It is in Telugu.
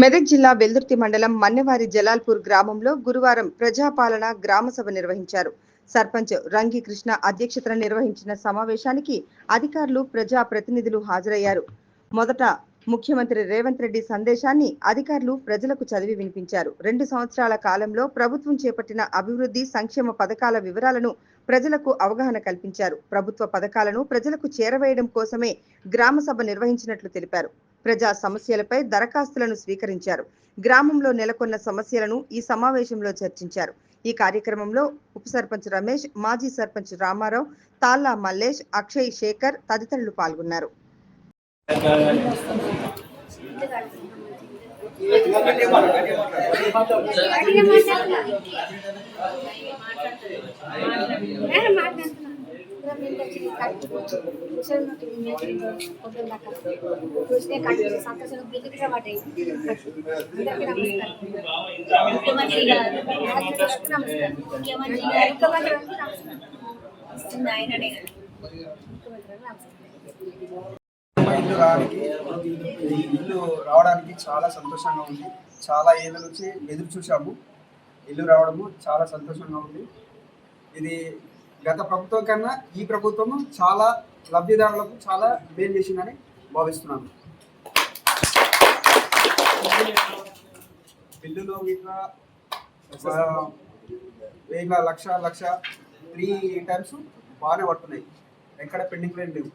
మెదక్ జిల్లా వెల్దుర్తి మండలం మన్నెవారి జలాల్పూర్ గ్రామంలో గురువారం ప్రజాపాలన గ్రామసభ నిర్వహించారు. సర్పంచ్ రంగి కృష్ణ అధ్యక్షతన నిర్వహించిన సమావేశానికి అధికారులు, ప్రజా ప్రతినిధులు హాజరయ్యారు. మొదట ముఖ్యమంత్రి రేవంత్ రెడ్డి సందేశాన్ని అధికారులు ప్రజలకు చదివి వినిపించారు. 2 సంవత్సరాల కాలంలో ప్రభుత్వం చేపట్టిన అభివృద్ధి, సంక్షేమ పథకాల వివరాలను ప్రజలకు అవగాహన కల్పించారు. ప్రభుత్వ పథకాలను ప్రజలకు చేరవేయడం కోసమే గ్రామసభ నిర్వహించినట్లు తెలిపారు. ప్రజా సమస్యలపై దరఖాస్తులను స్వీకరించారు. గ్రామంలో నెలకొన్న సమస్యలను ఈ సమావేశంలో చర్చించారు. ఈ కార్యక్రమంలో ఉప సర్పంచ్ రమేష్, మాజీ సర్పంచ్ రామారావు, తాళ్ళ మల్లేష్, అక్షయ్, శేఖర్ తదితరులు పాల్గొన్నారు. ఇల్లు రావడానికి చాలా సంతోషంగా ఉంది. చాలా ఏళ్ళ నుంచి ఎదురు చూసాము. ఇల్లు రావడము చాలా సంతోషంగా ఉంది. ఇది గత ప్రభుత్వం కన్నా ఈ ప్రభుత్వము చాలా లబ్ధిదారులకు చాలా మేలు చేసిందని భావిస్తున్నాను. బిల్లులో ఇంకా 1000 లక్ష 3 టైమ్స్ బాగానే పడుతున్నాయి. ఎక్కడ పెండింగ్ లేవు.